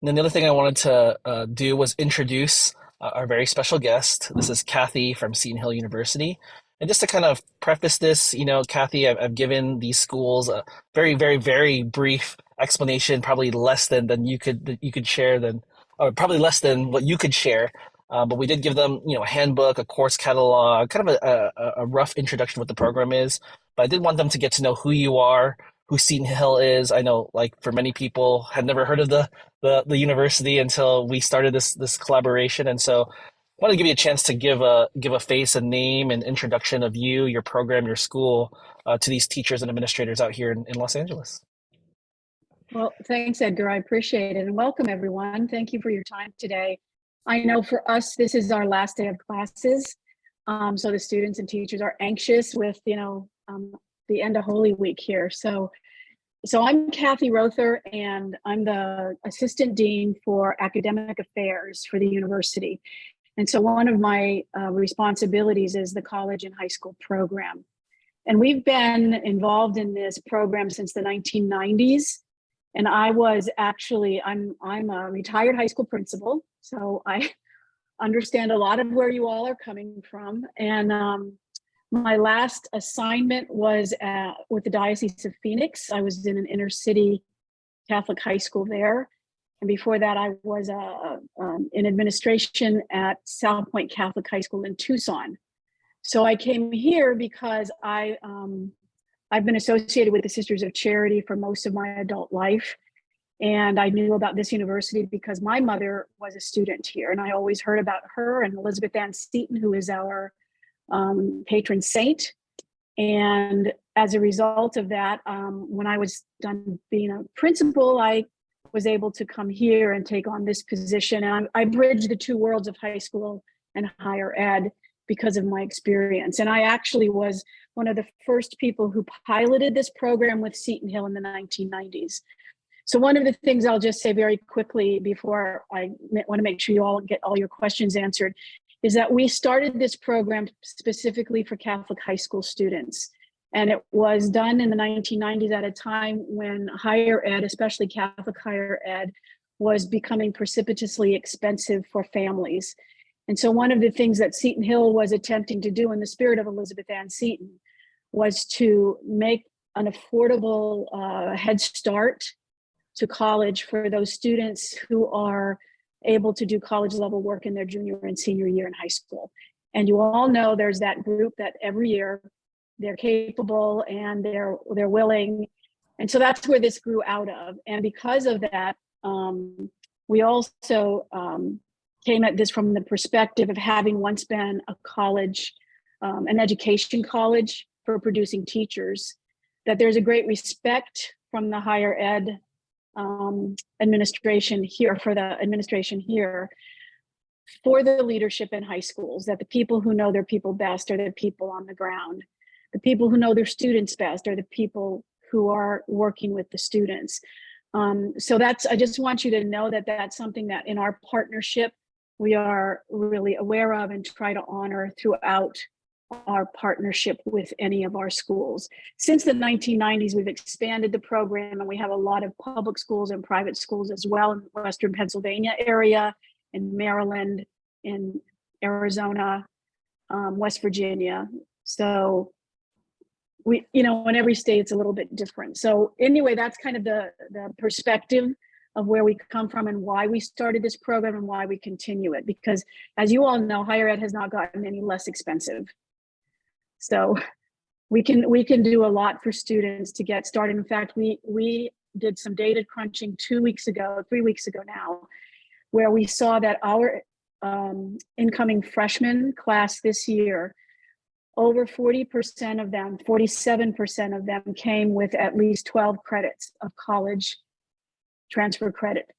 And then the other thing I wanted to do was introduce our very special guest. This is Kathy from Seton Hill University. And just to kind of preface this, Kathy, I've given these schools a very, very, very brief explanation, probably less than you could share than, or probably less than what you could share. But we did give them, a handbook, a course catalog, kind of a rough introduction to what the program is. But I did want them to get to know who you are, who Seton Hill is. I know, like for many people, had never heard of the university until we started this collaboration, and so I want to give you a chance to give a face, a name, and introduction of you, your program, your school to these teachers and administrators out here in Los Angeles. Well, thanks, Edgar. I appreciate it. And welcome, everyone. Thank you for your time today. I know for us, this is our last day of classes. So the students and teachers are anxious with, the end of Holy Week here. So I'm Kathy Rother, and I'm the Assistant Dean for Academic Affairs for the university. And so one of my responsibilities is the college and high school program. And we've been involved in this program since the 1990s. And I was actually, I'm a retired high school principal, so I understand a lot of where you all are coming from. And my last assignment was with the Diocese of Phoenix. I was in an inner city Catholic high school there. And before that, I was in administration at South Point Catholic High School in Tucson. So I came here because I've been associated with the Sisters of Charity for most of my adult life. And I knew about this university because my mother was a student here. And I always heard about her and Elizabeth Ann Seton, who is our patron saint. And as a result of that, when I was done being a principal, I was able to come here and take on this position. And I bridged the two worlds of high school and higher ed because of my experience. And I actually was one of the first people who piloted this program with Seton Hill in the 1990s. So one of the things I'll just say very quickly before I want to make sure you all get all your questions answered is that we started this program specifically for Catholic high school students. And it was done in the 1990s at a time when higher ed, especially Catholic higher ed, was becoming precipitously expensive for families. And so one of the things that Seton Hill was attempting to do in the spirit of Elizabeth Ann Seton was to make an affordable head start to college for those students who are able to do college level work in their junior and senior year in high school. And you all know there's that group that every year they're capable and they're willing. And so that's where this grew out of. And because of that, we also came at this from the perspective of having once been a college, an education college for producing teachers, that there's a great respect from the higher ed administration here, for the administration here, for the leadership in high schools, that the people who know their people best are the people on the ground. The people who know their students best are the people who are working with the students. So I just want you to know that that's something that in our partnership, we are really aware of and try to honor throughout our partnership with any of our schools. Since the 1990s, we've expanded the program, and we have a lot of public schools and private schools as well in the Western Pennsylvania area, in Maryland, in Arizona, West Virginia. So we, in every state it's a little bit different. So anyway, that's kind of the perspective of where we come from and why we started this program and why we continue it. Because as you all know, higher ed has not gotten any less expensive. So we can do a lot for students to get started. In fact, we did some data crunching 3 weeks ago now, where we saw that our incoming freshman class this year, over 40% of them, 47% of them came with at least 12 credits of college transfer credit.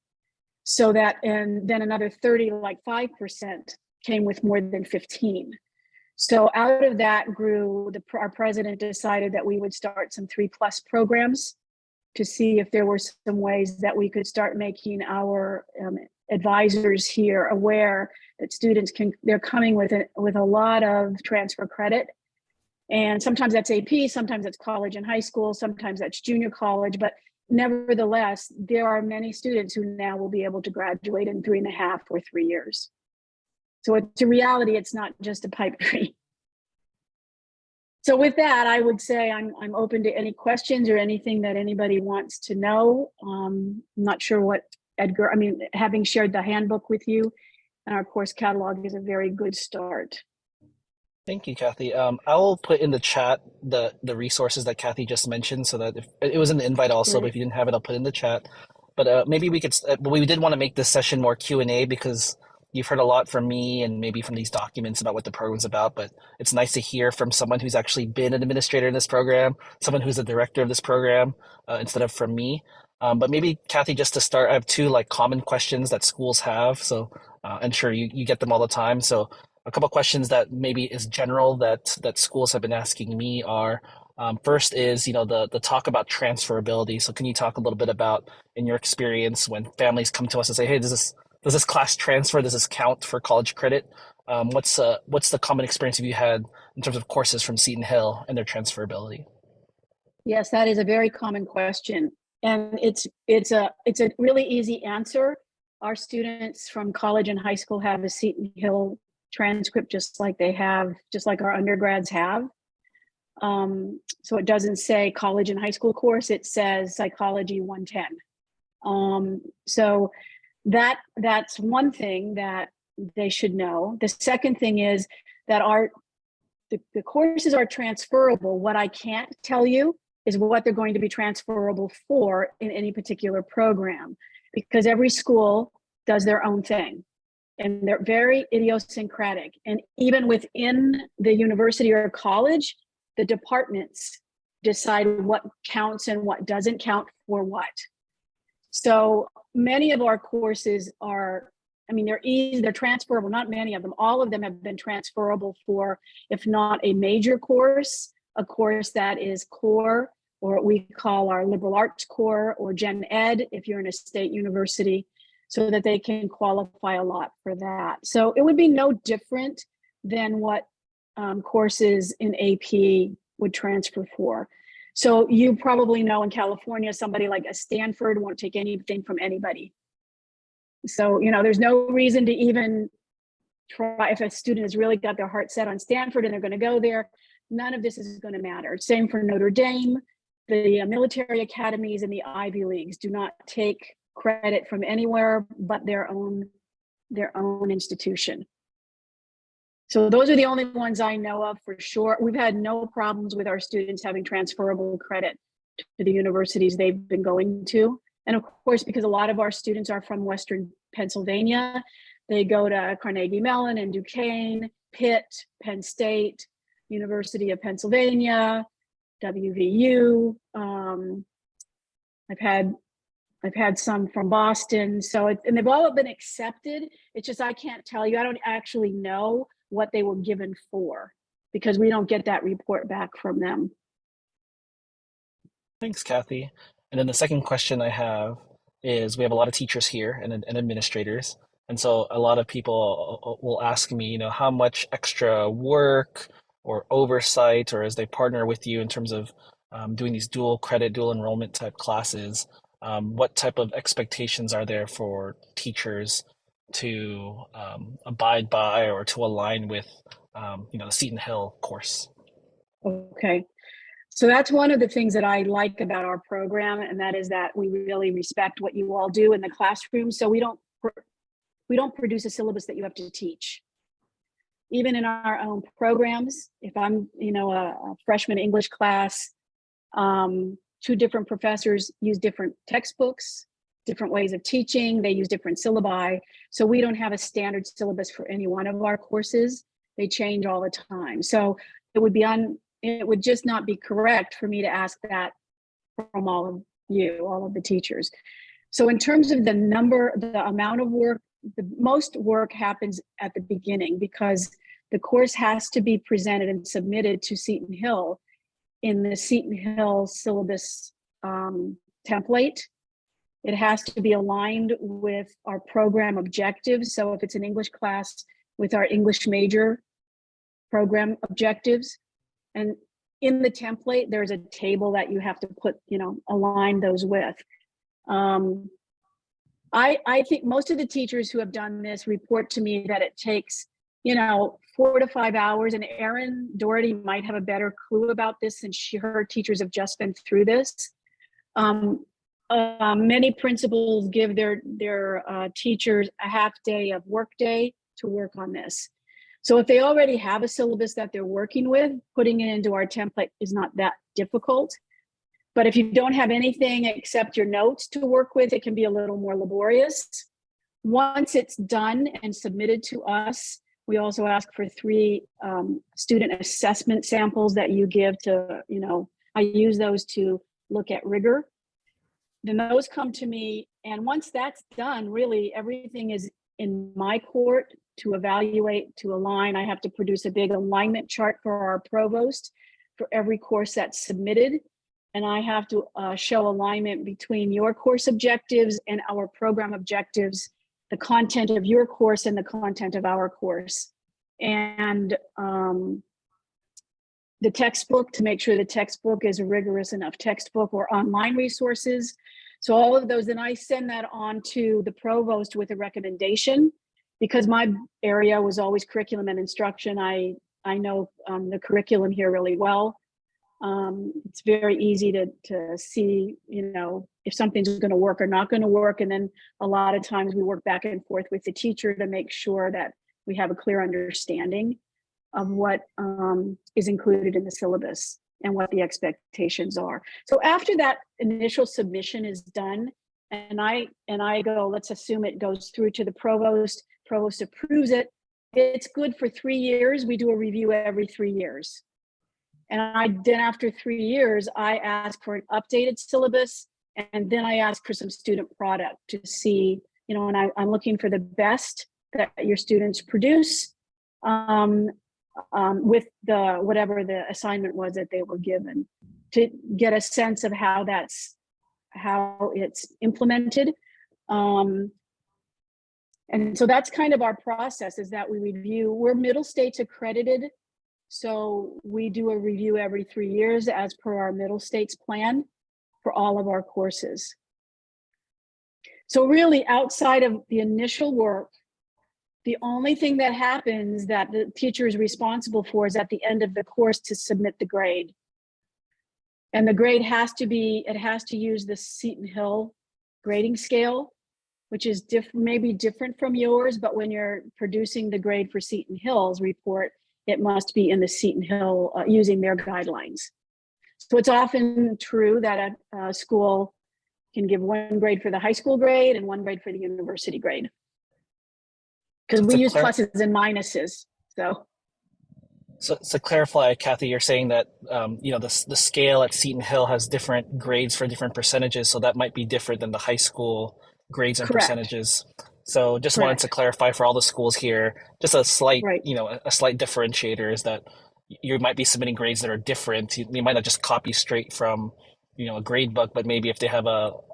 So that, and then another 30, like 5%, came with more than 15. So out of that grew, our president decided that we would start some 3+ programs to see if there were some ways that we could start making our advisors here aware that students they're coming with a lot of transfer credit. And sometimes that's AP, sometimes that's college and high school, sometimes that's junior college, but nevertheless, there are many students who now will be able to graduate in 3.5 or 3 years. So it's a reality, it's not just a pipe dream. So with that, I would say I'm open to any questions or anything that anybody wants to know. I'm not sure what Edgar, having shared the handbook with you and our course catalog is a very good start. Thank you, Kathy. I will put in the chat the resources that Kathy just mentioned, so that if it was in the invite also, but Great. if you didn't have it, I'll put it in the chat. But maybe we could. But we did want to make this session more Q&A because you've heard a lot from me and maybe from these documents about what the program's about. But it's nice to hear from someone who's actually been an administrator in this program, someone who's a director of this program, instead of from me. But maybe Kathy, just to start, I have two like common questions that schools have. So, and sure you get them all the time. So a couple questions that maybe is general that schools have been asking me are first is the talk about transferability. So can you talk a little bit about in your experience when families come to us and say, hey, does this class transfer? Does this count for college credit? What's the common experience have you had in terms of courses from Seton Hill and their transferability? Yes, that is a very common question. And it's a really easy answer. Our students from college and high school have a Seton Hill transcript just like our undergrads have. So it doesn't say college and high school course, it says psychology 110. So that's one thing that they should know. The second thing is that the courses are transferable. What I can't tell you is what they're going to be transferable for in any particular program, because every school does their own thing. And they're very idiosyncratic. And even within the university or college, the departments decide what counts and what doesn't count for what. So many of our courses they're transferable, not many of them. All of them have been transferable for, if not a major course, a course that is core, or what we call our liberal arts core, or gen ed, if you're in a state university, so that they can qualify a lot for that. So it would be no different than what courses in AP would transfer for. So you probably know in California, somebody like a Stanford won't take anything from anybody. So, there's no reason to even try. If a student has really got their heart set on Stanford and they're going to go there, none of this is going to matter. Same for Notre Dame. The military academies and the Ivy Leagues do not take credit from anywhere but their own institution. So those are the only ones I know of for sure. We've had no problems with our students having transferable credit to the universities they've been going to. And of course, because a lot of our students are from Western Pennsylvania, they go to Carnegie Mellon and Duquesne, Pitt, Penn State, University of Pennsylvania, WVU. I've had some from Boston. And they've all been accepted. It's just, I can't tell you. I don't actually know what they were given for, because we don't get that report back from them. Thanks, Kathy. And then the second question I have is we have a lot of teachers here and administrators. And so a lot of people will ask me, how much extra work or oversight, or as they partner with you in terms of doing these dual credit, dual enrollment type classes, what type of expectations are there for teachers to abide by or to align with, the Seton Hill course? Okay. So that's one of the things that I like about our program, and that is that we really respect what you all do in the classroom. So we don't produce a syllabus that you have to teach. Even in our own programs, if I'm, a freshman English class, two different professors use different textbooks, different ways of teaching. They use different syllabi. So we don't have a standard syllabus for any one of our courses. They change all the time. So it would just not be correct for me to ask that from all of you, all of the teachers. So in terms of the amount of work, the most work happens at the beginning, because the course has to be presented and submitted to Seton Hill in the Seton Hill syllabus template. It has to be aligned with our program objectives. So if it's an English class, with our English major program objectives. And in the template, there's a table that you have to put, align those with. I think most of the teachers who have done this report to me that it takes, 4 to 5 hours. And Erin Doherty might have a better clue about this since her teachers have just been through this. Many principals give their teachers a half day of work day to work on this. So if they already have a syllabus that they're working with, putting it into our template is not that difficult. But if you don't have anything except your notes to work with, it can be a little more laborious. Once it's done and submitted to us, we also ask for 3 student assessment samples that you give to, I use those to look at rigor. Then those come to me. And once that's done, really everything is in my court to evaluate, to align. I have to produce a big alignment chart for our provost for every course that's submitted. And I have to show alignment between your course objectives and our program objectives, the content of your course and the content of our course. And the textbook, to make sure the textbook is a rigorous enough textbook, or online resources. So all of those, then I send that on to the provost with a recommendation, because my area was always curriculum and instruction. I know the curriculum here really well. It's very easy to see, if something's going to work or not going to work. And then a lot of times we work back and forth with the teacher to make sure that we have a clear understanding of what is included in the syllabus and what the expectations are. So after that initial submission is done, and I go, let's assume it goes through to the provost approves it. It's good for 3 years. We do a review every 3 years. And then after 3 years, I ask for an updated syllabus, and then I ask for some student product to see, and I'm looking for the best that your students produce with whatever the assignment was that they were given, to get a sense of how it's implemented. And so that's kind of our process, is that we review. We're Middle States accredited. So we do a review every 3 years as per our Middle States plan for all of our courses. So really, outside of the initial work, the only thing that happens that the teacher is responsible for is at the end of the course to submit the grade. And the grade has to use the Seton Hill grading scale, which is maybe different from yours, but when you're producing the grade for Seton Hill's report, it must be in the Seton Hill using their guidelines. So it's often true that a school can give 1 grade for the high school grade and 1 grade for the university grade, because we use pluses and minuses. So to clarify, Kathy, you're saying that the scale at Seton Hill has different grades for different percentages, so that might be different than the high school grades and Correct. percentages. So just wanted Correct. to clarify for all the schools here, just a slight, Right. a slight differentiator is that you might be submitting grades that are different. You might not just copy straight from, a grade book, but maybe if they have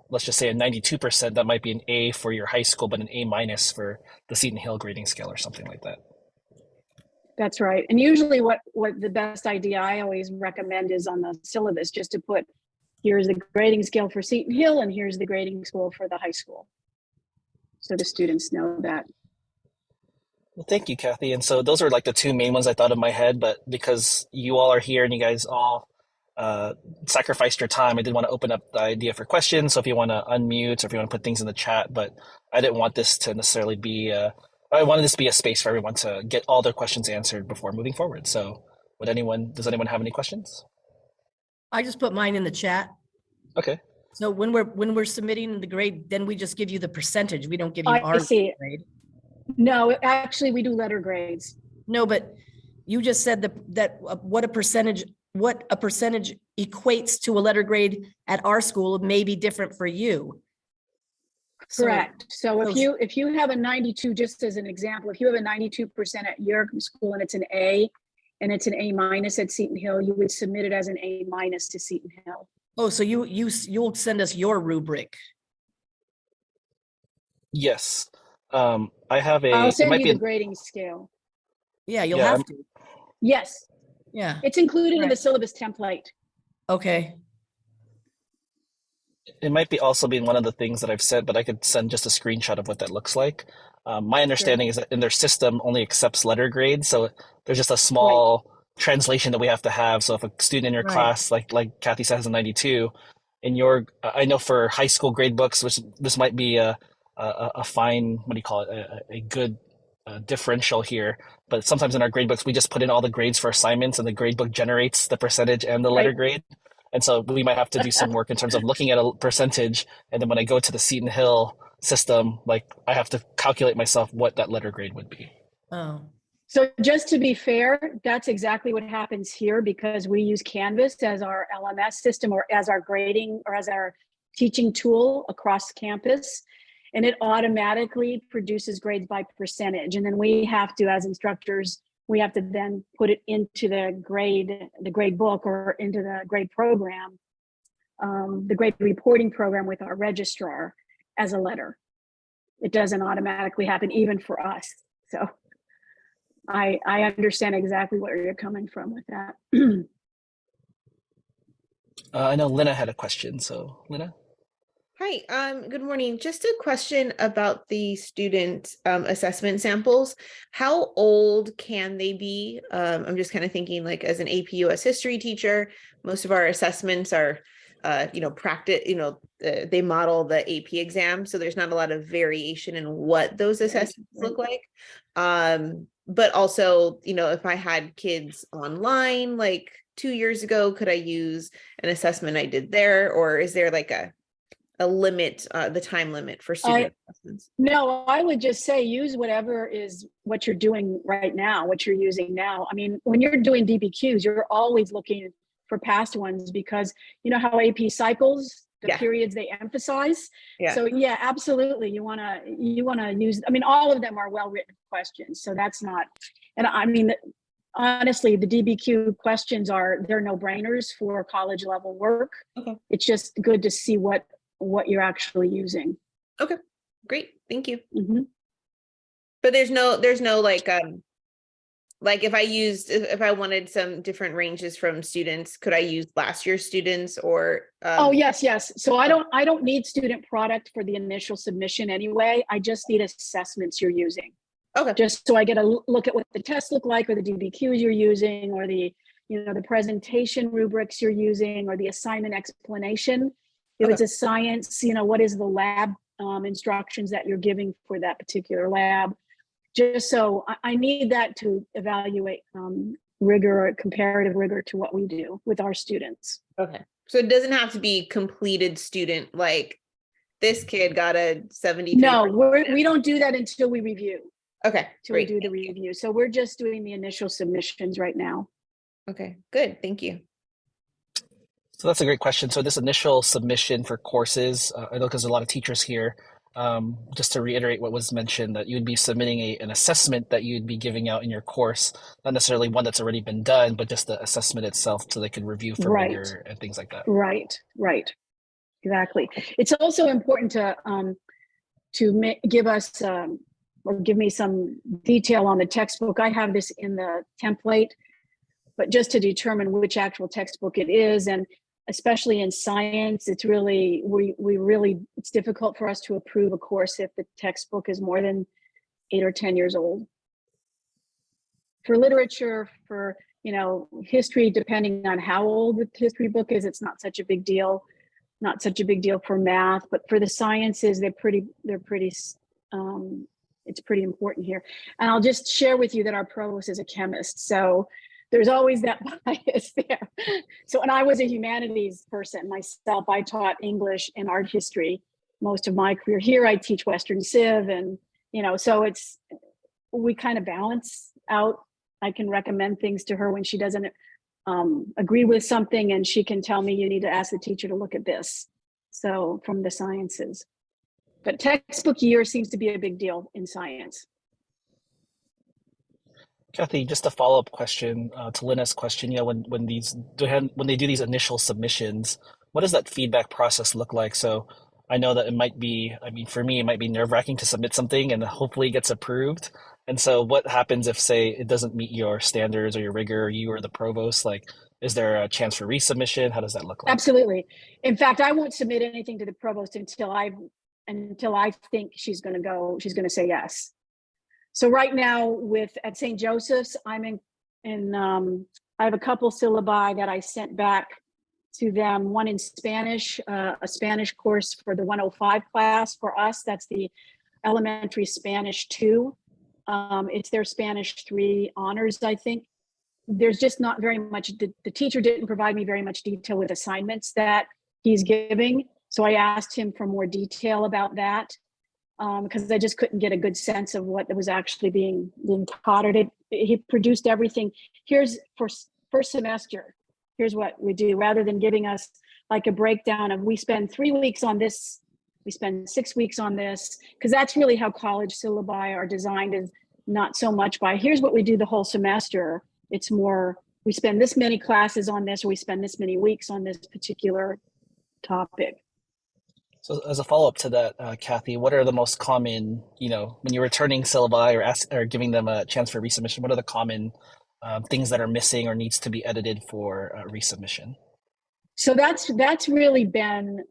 let's just say a 92%, that might be an A for your high school, but an A minus for the Seton Hill grading scale or something like that. That's right. And usually what the best idea I always recommend is on the syllabus, just to put, here's the grading scale for Seton Hill and here's the grading scale for the high school, so the students know that. Well, thank you, Kathy. And so those are like the 2 main ones I thought of in my head, but because you all are here and you guys all sacrificed your time, I did want to open up the idea for questions. So if you want to unmute or if you want to put things in the chat, but I didn't want this to necessarily be, I wanted this to be a space for everyone to get all their questions answered before moving forward. So does anyone have any questions? I just put mine in the chat. Okay. So when we're submitting the grade, then we just give you the percentage. We don't give you our grade. No, actually we do letter grades. No, but you just said that what a percentage equates to a letter grade at our school may be different for you. Correct. So if you have a 92, just as an example, if you have a 92% at your school and it's an A and it's an A minus at Seton Hill, you would submit it as an A minus to Seton Hill. Oh, so you'll send us your rubric. Yes. I have I'll send you the grading scale. Yeah, you'll have to. Yes. Yeah. It's included in the Right. syllabus template. Okay. It might be also being one of the things that I've said, but I could send just a screenshot of what that looks like. My Sure. understanding is that in their system only accepts letter grades, so there's just a Right. small translation that we have to have. So if a student in your Right. class, like Kathy says, a 92, in your, I know for high school grade books, which this might be a fine, what do you call it, a good differential here. But sometimes in our grade books, we just put in all the grades for assignments, and the grade book generates the percentage and the letter Right. grade. And so we might have to do some work in terms of looking at a percentage, and then when I go to the Seton Hill system, like I have to calculate myself what that letter grade would be. Oh. So just to be fair, that's exactly what happens here because we use Canvas as our LMS system or as our grading or as our teaching tool across campus. And it automatically produces grades by percentage. And then we have to, as instructors, we have to then put it into the grade book or into the grade program, the grade reporting program with our registrar as a letter. It doesn't automatically happen even for us. So I understand exactly where you're coming from with that. I know Lena had a question, so Lena? Hi, good morning. Just a question about the student assessment samples. How old can they be? I'm just kind of thinking like as an AP US history teacher, most of our assessments are, practice, they model the AP exam. So there's not a lot of variation in what those assessments look like. But also, if I had kids online, like 2 years ago, could I use an assessment I did there? Or is there like a limit, the time limit for student assessments? No, I would just say use whatever is what you're doing right now, what you're using now. I mean, when you're doing DBQs, you're always looking for past ones because you know how AP cycles, the periods they emphasize. Yeah. So yeah, absolutely. You wanna use, I mean, all of them are well-written questions. So that's not, and I mean, honestly, the DBQ questions they're no-brainers for college level work. Okay. It's just good to see what you're actually using. Okay, great, thank you. Mm-hmm. But there's no like if I wanted some different ranges from students, could I use last year's students or? Oh yes. So I don't need student product for the initial submission anyway. I just need assessments you're using. Okay. Just so I get a look at what the tests look like, or the DBQs you're using, or the the presentation rubrics you're using, or the assignment explanation. If it's a science, what is the lab instructions that you're giving for that particular lab? Just so I need that to evaluate rigor or comparative rigor to what we do with our students. Okay. So it doesn't have to be completed student, like this kid got a 73. No, we don't do that until we review. Okay. Until we do the review. So we're just doing the initial submissions right now. Okay, good. Thank you. So that's a great question. So this initial submission for courses, I know because a lot of teachers here, just to reiterate what was mentioned, that you'd be submitting an assessment that you'd be giving out in your course, not necessarily one that's already been done, but just the assessment itself so they can review for rigor and things like that. Right. Exactly. It's also important to give us or give me some detail on the textbook. I have this in the template, but just to determine which actual textbook it is, and especially in science, it's really, it's difficult for us to approve a course if the textbook is more than 8 or 10 years old. For literature, for, history, depending on how old the history book is, it's not such a big deal. Not such a big deal for math, but for the sciences, it's pretty important here. And I'll just share with you that our provost is a chemist. So there's always that bias there. So, and I was a humanities person myself. I taught English and art history most of my career. Here I teach Western Civ, and so we kind of balance out. I can recommend things to her when she doesn't agree with something, and she can tell me, you need to ask the teacher to look at this. So from the sciences, but textbook year seems to be a big deal in science. Kathy, just a follow-up question to Lena's question. When they do these initial submissions, what does that feedback process look like? So I know that it might be, for me, it might be nerve-wracking to submit something and hopefully it gets approved. And so what happens if, say, it doesn't meet your standards or your rigor, or you or the provost? Like, is there a chance for resubmission? How does that look like? Absolutely. In fact, I won't submit anything to the provost until I think she's going to say yes. So right now at St. Joseph's, I'm I have a couple syllabi that I sent back to them, one in Spanish, a Spanish course for the 105 class for us. That's the elementary Spanish 2. It's their Spanish 3 honors, I think. There's just not very much, the teacher didn't provide me very much detail with assignments that he's giving. So I asked him for more detail about that, because I just couldn't get a good sense of what was actually being taught. He produced everything. Here's for first semester, here's what we do, rather than giving us like a breakdown of, we spend 3 weeks on this, we spend 6 weeks on this, because that's really how college syllabi are designed, is not so much by here's what we do the whole semester. It's more, we spend this many classes on this, or we spend this many weeks on this particular topic. So as a follow-up to that, Kathy, what are the most common, when you're returning syllabi or giving them a chance for resubmission, what are the common things that are missing or needs to be edited for resubmission? So that's really been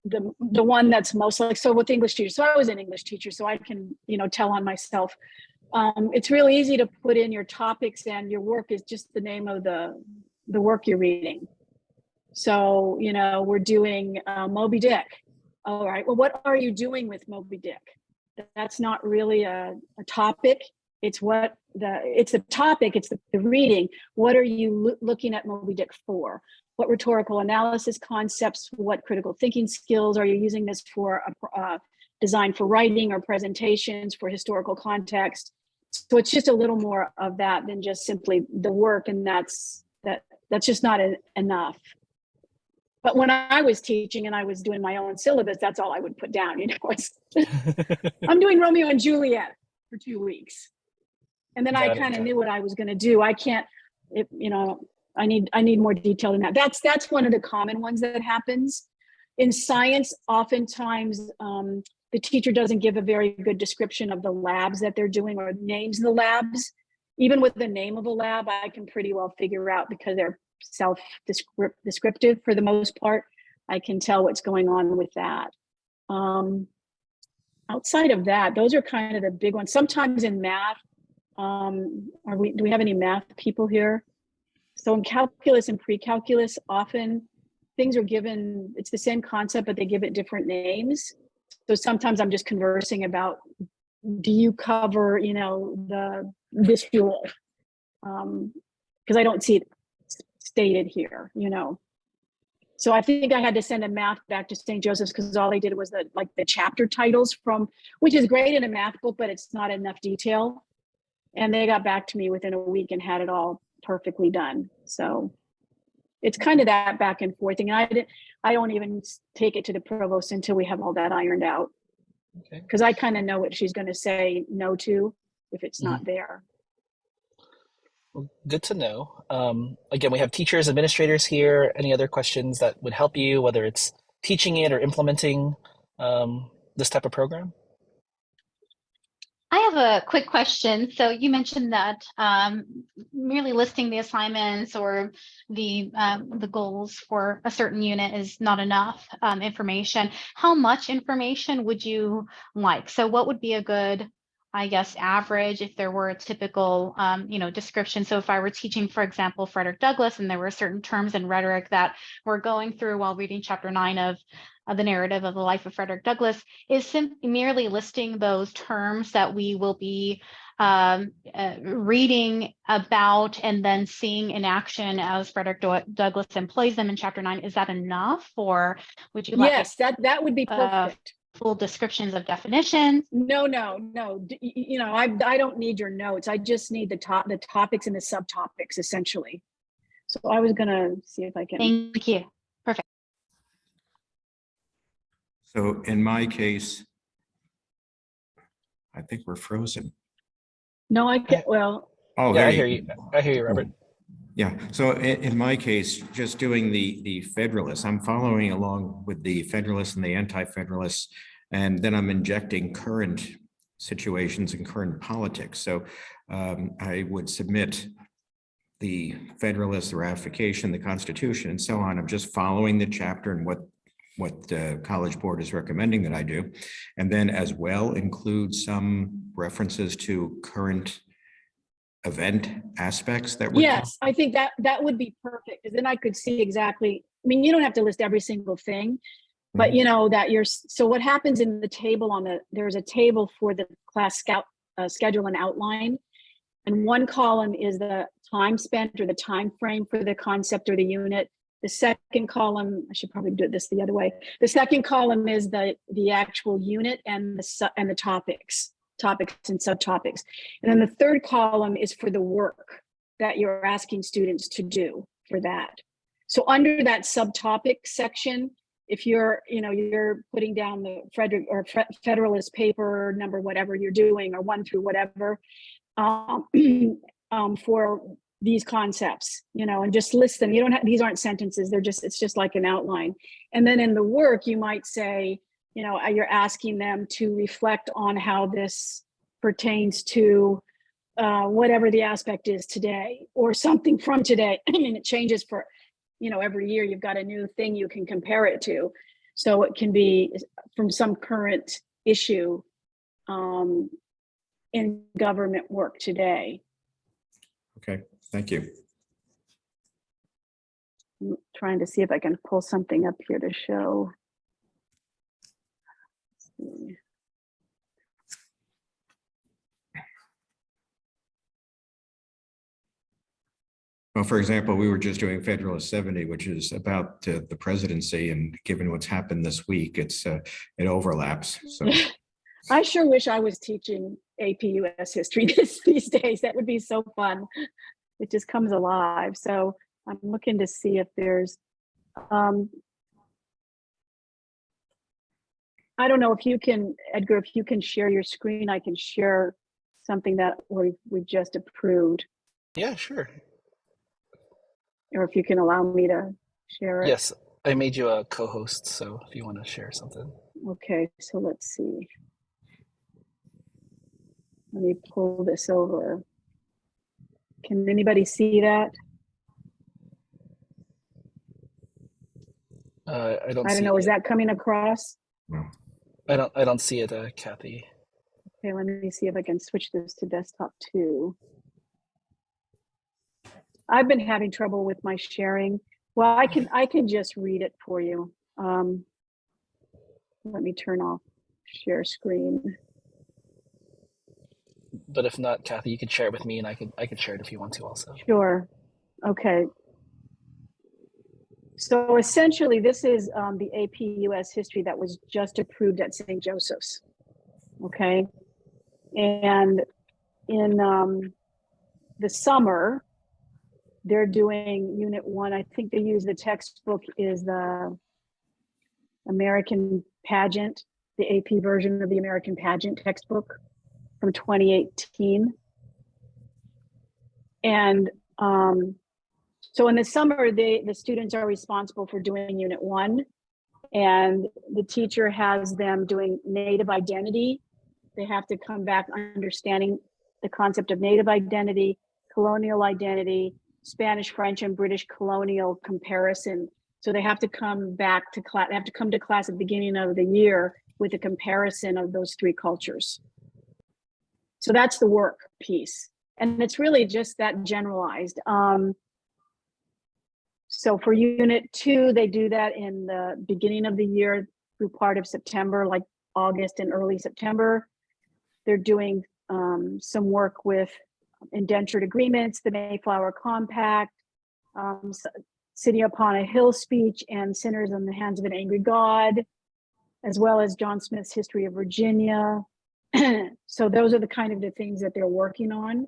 the one that's most like, so with English teachers, so I was an English teacher, so I can, tell on myself. It's really easy to put in your topics, and your work is just the name of the work you're reading. So, we're doing Moby Dick. All right, well, what are you doing with Moby Dick? That's not really a topic. It's the topic, it's the reading. What are you looking at Moby Dick for? What rhetorical analysis concepts, what critical thinking skills are you using this for? Design for writing or presentations for historical context. So it's just a little more of that than just simply the work, and that's just not enough. But when I was teaching and I was doing my own syllabus, that's all I would put down. I'm doing Romeo and Juliet for 2 weeks, and then I kind of knew what I was going to do. I can't, I need more detail than that. That's one of the common ones that happens in science. Oftentimes, the teacher doesn't give a very good description of the labs that they're doing or names of the labs. Even with the name of a lab, I can pretty well figure out, because they're self-descriptive for the most part. I can tell what's going on with that. Outside of that, those are kind of the big ones. Sometimes in math, do we have any math people here? So in calculus and pre-calculus, often things are given, it's the same concept, but they give it different names. So sometimes I'm just conversing about, do you cover, this fuel? Because I don't see it stated here, So I think I had to send a math back to St. Joseph's, because all they did was the chapter titles which is great in a math book, but it's not enough detail. And they got back to me within a week and had it all perfectly done. So it's kind of that back and forth thing. And I don't even take it to the provost until we have all that ironed out. Okay. Because I kind of know what she's going to say no to if it's not there. Well, good to know. Again, we have teachers, administrators here. Any other questions that would help you, whether it's teaching it or implementing this type of program? I have a quick question. So you mentioned that merely listing the assignments or the goals for a certain unit is not enough information. How much information would you like? So what would be a good, I guess, average if there were a typical, description? So if I were teaching, for example, Frederick Douglass, and there were certain terms in rhetoric that we're going through while reading chapter 9 of the narrative of the life of Frederick Douglass, is simply merely listing those terms that we will be reading about and then seeing in action as Frederick Douglass employs them in chapter 9. Is that enough, or would you like? Yes, that would be perfect. Full descriptions of definitions? No. I don't need your notes. I just need the topics and the subtopics, essentially. So I was gonna see if I can. Thank you. Perfect. So in my case, I think we're frozen. No, I get, well. Oh, yeah, I hear you. I hear you, Robert. Yeah, so in my case, just doing the Federalists, I'm following along with the Federalists and the Anti-Federalists, and then I'm injecting current situations in current politics. So I would submit the Federalist, the ratification, the Constitution, and so on. I'm just following the chapter and what the College Board is recommending that I do. And then as well include some references to current event aspects that would. Yes, I think that would be perfect, because then I could see exactly, I mean, you don't have to list every single thing, but you know that so what happens in the table there's a table for the class schedule and outline. And one column is the time spent or the time frame for the concept or the unit. The second column, I should probably do this the other way. The second column is the actual unit and the topics and subtopics. And then the third column is for the work that you're asking students to do for that. So under that subtopic section, if you're putting down the Federalist paper number, whatever you're doing, or 1 through whatever, for these concepts, and just list them. You don't have, these aren't sentences. It's just like an outline. And then in the work, you might say, you're asking them to reflect on how this pertains to whatever the aspect is today, or something from today. I mean, it changes for, every year you've got a new thing you can compare it to. So it can be from some current issue in government work today. Okay, thank you. I'm trying to see if I can pull something up here to show. Let's see. Well, for example, we were just doing Federalist 70, which is about the presidency, and given what's happened this week, it overlaps. So I sure wish I was teaching AP US history these days. That would be so fun. It just comes alive. So I'm looking to see if there's, I don't know if you can, Edgar, if you can share your screen, I can share something that we've just approved. Yeah, sure. Or if you can allow me to share it. Yes, I made you a co-host, so if you want to share something. Okay, so let's see. Let me pull this over. Can anybody see that? I don't know. it. Is that coming across? no. I don't see it, Kathy. Okay, let me see if I can switch this to desktop too. I've been having trouble with my sharing. Well, I can just read it for you. Let me turn off share screen. But if not, Kathy, you could share it with me, and I could share it if you want to also. Sure. Okay. So essentially, this is the AP US history that was just approved at St. Joseph's. Okay. And in the summer, they're doing Unit 1. I think they use the textbook is the American Pageant, the AP version of the American Pageant textbook from 2018. And so in the summer, the students are responsible for doing Unit 1, and the teacher has them doing Native identity. They have to come back understanding the concept of Native identity, colonial identity, Spanish, French, and British colonial comparison. So they have to come back to class. They have to come to class at the beginning of the year with a comparison of those three cultures. So that's the work piece. And it's really just that generalized. So for Unit 2, they do that in the beginning of the year through part of September, like August and early September. They're doing some work with indentured agreements, the Mayflower Compact, City Upon a Hill speech, and Sinners in the Hands of an Angry God, as well as John Smith's History of Virginia. So those are the kind of the things that they're working on.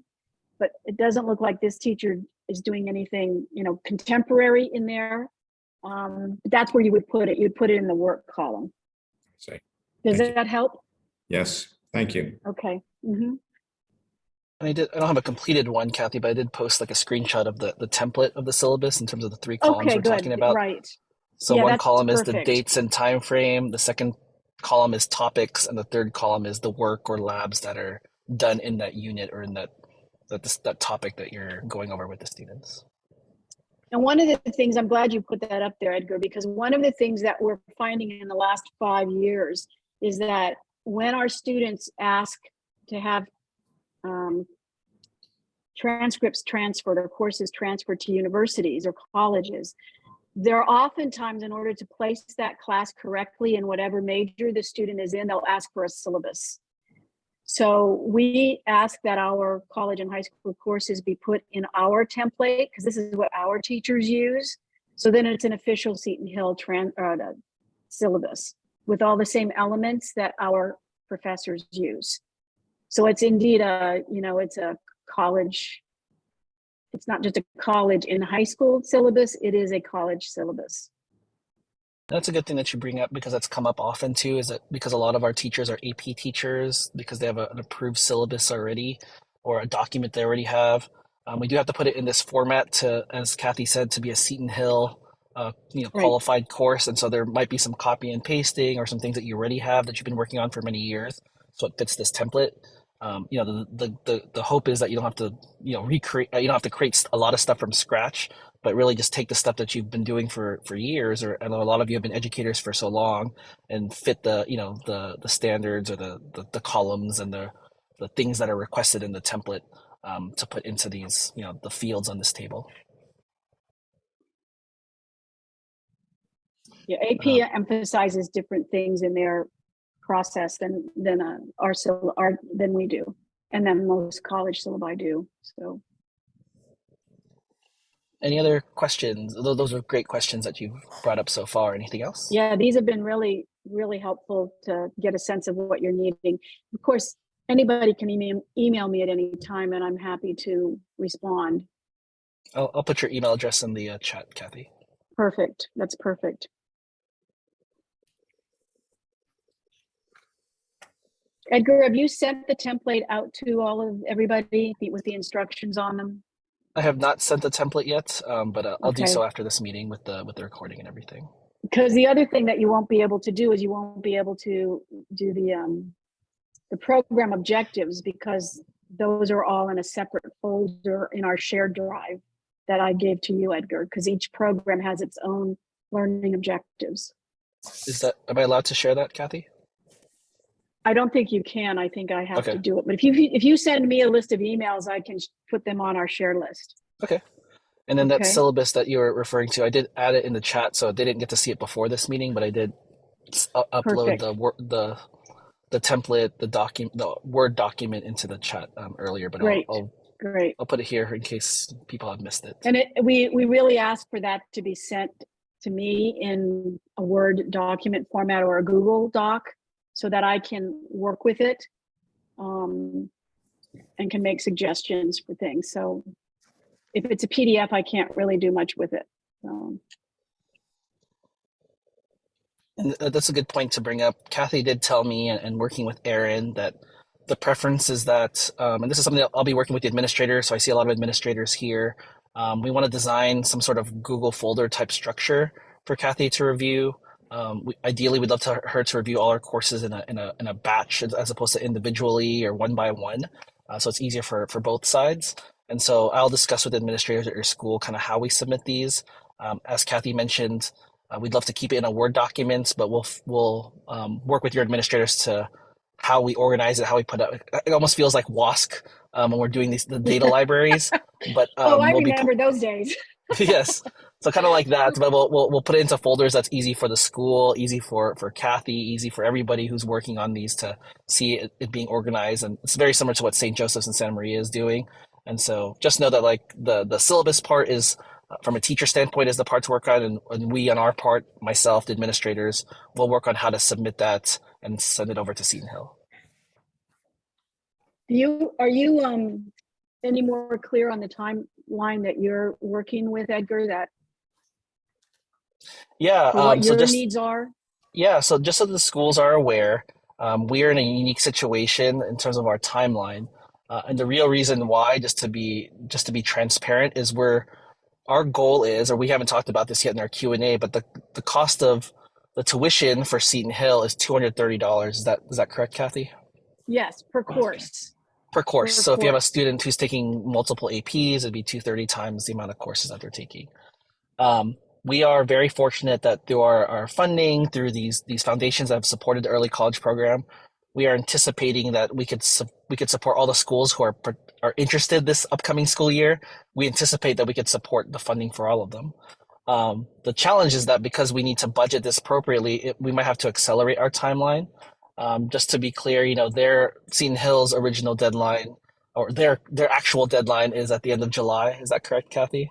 But it doesn't look like this teacher is doing anything, contemporary in there. That's where you would put it. You'd put it in the work column. Say. Does that help? Yes, thank you. Okay. Mm-hmm. I don't have a completed one, Kathy, but I did post like a screenshot of the template of the syllabus in terms of the three columns we're talking about. Right. So Yeah, one that's column is the perfect. dates and time frame. The second column is topics, and the third column is the work or labs that are done in that unit or in that topic that you're going over with the students. And one of the things, I'm glad you put that up there, Edgar, because one of the things that we're finding in the last 5 years is that when our students ask to have transcripts transferred or courses transferred to universities or colleges, they're oftentimes, in order to place that class correctly in whatever major the student is in, they'll ask for a syllabus. So we ask that our college and high school courses be put in our template, because this is what our teachers use. So then it's an official Seton Hill syllabus with all the same elements that our professors use. So it's indeed it's a college. It's not just a college in high school syllabus, it is a college syllabus. That's a good thing that you bring up, because that's come up often too, is that because a lot of our teachers are AP teachers, because they have an approved syllabus already or a document they already have. We do have to put it in this format to, as Kathy said, to be a Seton Hill qualified course. And so there might be some copy and pasting or some things that you already have that you've been working on for many years. So it fits this template. The hope is that you don't have to recreate, you don't have to create a lot of stuff from scratch, but really just take the stuff that you've been doing for years, or and a lot of you have been educators for so long, and fit the standards or the columns and the things that are requested in the template to put into these the fields on this table. Yeah, AP emphasizes different things in their process than we do, and then most college syllabi do. So, any other questions? Those are great questions that you've brought up so far. Anything else? Yeah, these have been really, really helpful to get a sense of what you're needing. Of course, anybody can email me at any time, and I'm happy to respond. I'll put your email address in the chat, Kathy. Perfect. That's perfect. Edgar, have you sent the template out to everybody with the instructions on them? I have not sent the template yet, but I'll do so after this meeting with the recording and everything. Because the other thing that you won't be able to do is you won't be able to do the program objectives, because those are all in a separate folder in our shared drive that I gave to you, Edgar, because each program has its own learning objectives. Am I allowed to share that, Kathy? I don't think you can. I think I have to do it. But if you send me a list of emails, I can put them on our share list. Okay. And then that syllabus that you were referring to, I did add it in the chat, so they didn't get to see it before this meeting, but I did upload the template, the Word document into the chat earlier. But I'll put it here in case people have missed it. And we really ask for that to be sent to me in a Word document format or a Google Doc, so that I can work with it and can make suggestions for things. So if it's a PDF, I can't really do much with it. And that's a good point to bring up. Kathy did tell me, and working with Erin, that the preference is that, and this is something that I'll be working with the administrators, so I see a lot of administrators here. We want to design some sort of Google folder type structure for Kathy to review. Ideally, we'd love her to review all our courses in a batch as opposed to individually or one by one, so it's easier for both sides. And so I'll discuss with administrators at your school kind of how we submit these. As Kathy mentioned, we'd love to keep it in a Word document, but we'll work with your administrators to how we organize it, how we put it. It almost feels like WASC when we're doing the data libraries. But I remember those days. Yes. So kind of like that, but we'll put it into folders that's easy for the school, easy for Kathy, easy for everybody who's working on these to see it being organized. And it's very similar to what St. Joseph's and Santa Maria is doing. And so just know that like the syllabus part is, from a teacher standpoint, is the part to work on, and we on our part, myself, the administrators, will work on how to submit that and send it over to Seton Hill. Are you any more clear on the timeline that you're working with, Edgar? What your needs are? Yeah, so just so the schools are aware, we are in a unique situation in terms of our timeline, and the real reason why, just to be transparent, is our goal is, or we haven't talked about this yet in our Q&A, but the cost of The tuition for Seton Hill is $230. Is that correct, Kathy? Yes, per course. Per course. Per So if you have a course. student who's taking multiple APs, it'd be 230 times the amount of courses that they're taking. We are very fortunate that through our funding, through these foundations that have supported the early college program, we are anticipating that we could support all the schools who are interested this upcoming school year. We anticipate that we could support the funding for all of them. The challenge is that because we need to budget this appropriately, we might have to accelerate our timeline. Just to be clear, their Seton Hill's original deadline or their actual deadline is at the end of July. Is that correct, Kathy?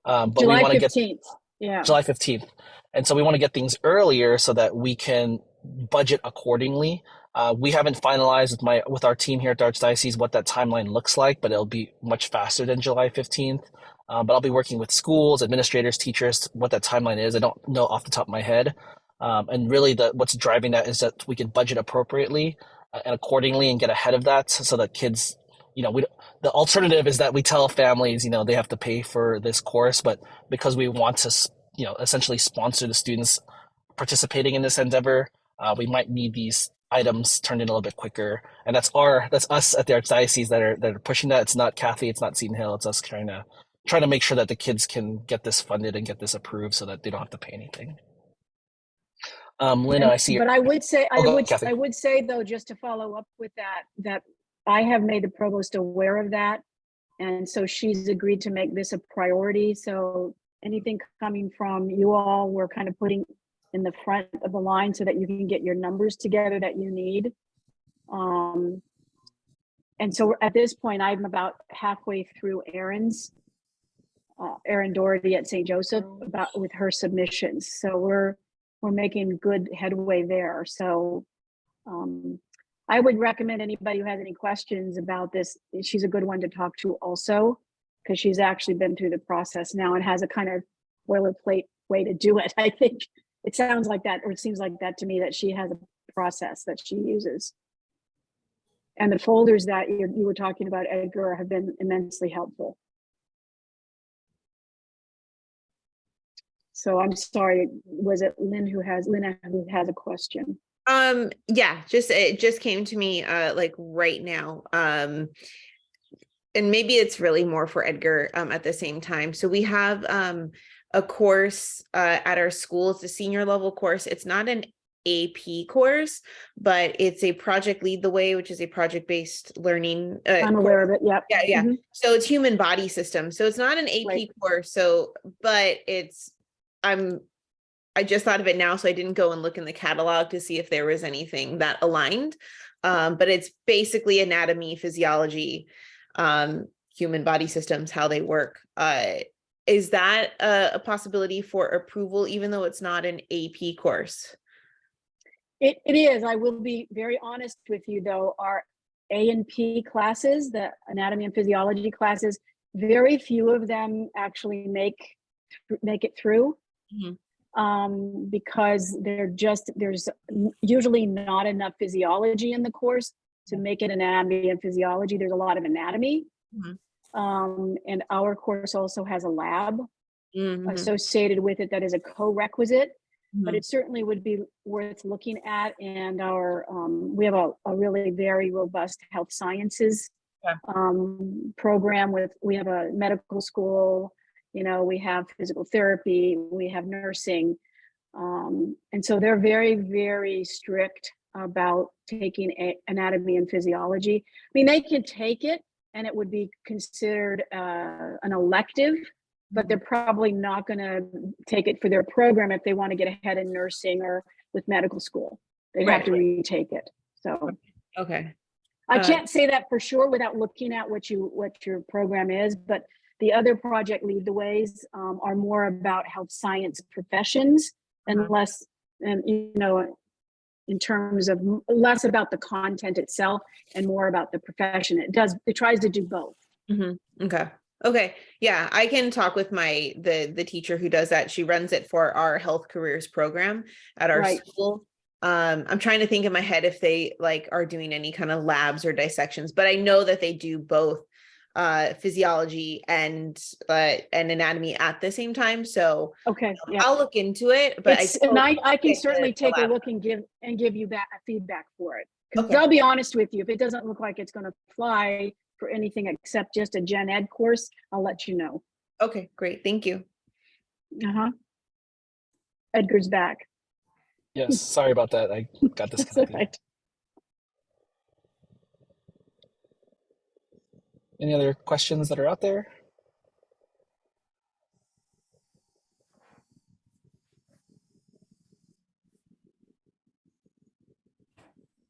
But we July want to get 15th. Yeah. July 15th. And so we want to get things earlier so that we can budget accordingly. We haven't finalized with our team here at the Archdiocese what that timeline looks like, but it'll be much faster than July 15th. But I'll be working with schools, administrators, teachers, what that timeline is. I don't know off the top of my head. And really what's driving that is that we can budget appropriately and accordingly and get ahead of that so that kids, the alternative is that we tell families, they have to pay for this course, but because we want to, essentially sponsor the students participating in this endeavor, we might need these items turned in a little bit quicker. And that's us at the Archdiocese that are pushing that. It's not Kathy, it's not Seton Hill. It's us trying to make sure that the kids can get this funded and get this approved so that they don't have to pay anything. Lynn, I see. But I would say, Kathy. I would say though, just to follow up with that I have made the provost aware of that. And so she's agreed to make this a priority. So anything coming from you all, we're kind of putting in the front of the line so that you can get your numbers together that you need. And so at this point, I'm about halfway through Erin's Erin Doherty at St. Joseph with her submissions. So we're making good headway there. So I would recommend anybody who has any questions about this, she's a good one to talk to also, because she's actually been through the process now and has a kind of boilerplate way to do it. I think it sounds like that, or it seems like that to me, that she has a process that she uses. And the folders that you were talking about, Edgar, have been immensely helpful. So I'm sorry, was it Lynn who has a question? Yeah, it just came to me like right now. And maybe it's really more for Edgar at the same time. So we have a course at our school. It's a senior level course. It's not an AP course, but it's a Project Lead the Way, which is a project-based learning. I'm aware of it. Yep. Yeah. Mm-hmm. So it's human body systems. So it's not an AP course. So, but I just thought of it now, so I didn't go and look in the catalog to see if there was anything that aligned. But it's basically anatomy, physiology, human body systems, how they work. Is that a possibility for approval, even though it's not an AP course? It is. I will be very honest with you, though. Our A&P classes, the anatomy and physiology classes, very few of them actually make it through. Mm-hmm. Because there's usually not enough physiology in the course to make it anatomy and physiology. There's a lot of anatomy. Mm-hmm. And our course also has a lab associated with it that is a co-requisite. Mm-hmm. But it certainly would be worth looking at. And we have a really very robust health sciences program. We have a medical school, we have physical therapy, we have nursing. And so they're very, very strict about taking anatomy and physiology. I mean, they can take it and it would be considered an elective, but they're probably not going to take it for their program if they want to get ahead in nursing or with medical school. They have to retake it. So, okay. I can't say that for sure without looking at what your program is, but the other Project Lead the Ways are more about health science professions and less, and in terms of less about the content itself and more about the profession. It tries to do both. Mm-hmm. Okay. Yeah, I can talk with the teacher who does that. She runs it for our health careers program at our school. I'm trying to think in my head if they are doing any kind of labs or dissections, but I know that they do both physiology and anatomy at the same time. So Okay, yeah. I'll look into it, but I can certainly take a lab. look and give you back feedback for it. Because Okay. I'll be honest with you, if it doesn't look like it's going to fly for anything except just a gen ed course, I'll let you know. Okay, great. Thank you. Edgar's back. Yes, sorry about that. I got That's disconnected. right. Any other questions that are out there?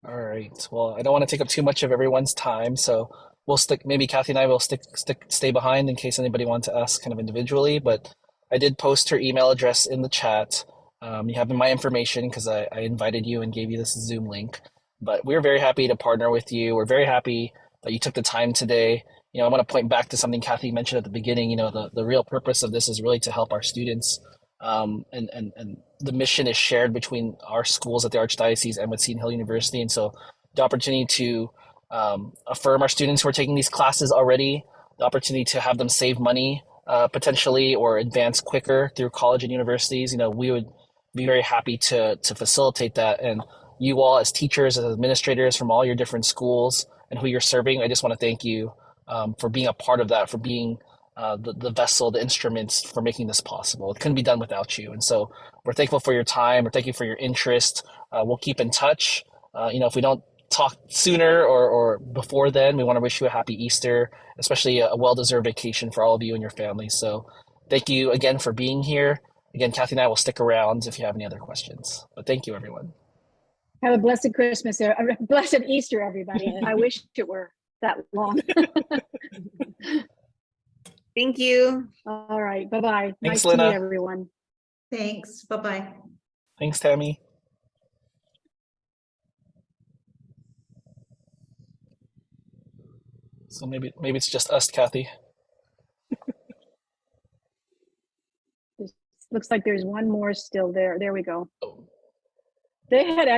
All right. Well, I don't want to take up too much of everyone's time, so we'll stick. Maybe Kathy and I will stay behind in case anybody wants to ask kind of individually. But I did post her email address in the chat. You have my information because I invited you and gave you this Zoom link. But we're very happy to partner with you. We're very happy that you took the time today. I want to point back to something Kathy mentioned at the beginning. The real purpose of this is really to help our students, and the mission is shared between our schools at the Archdiocese and with Seton Hill University. And so the opportunity to affirm our students who are taking these classes already, the opportunity to have them save money potentially or advance quicker through college and universities, we would be very happy to facilitate that. And you all as teachers, as administrators from all your different schools and who you're serving, I just want to thank you for being a part of that, for being the vessel, the instruments for making this possible. It couldn't be done without you. And so we're thankful for your time. We're thankful for your interest. We'll keep in touch. If we don't talk sooner or before then, we want to wish you a happy Easter, especially a well-deserved vacation for all of you and your families. So thank you again for being here. Again, Kathy and I will stick around if you have any other questions. But thank you, everyone. Have a blessed Christmas, a blessed Easter, everybody. I wish it were that long. Thank you. All right. Bye-bye. Thanks, Nice to Lena. meet everyone. Thanks. Bye-bye. Thanks, Tammy. So maybe it's just us, Kathy. Looks like there's one more still there. There we go. They had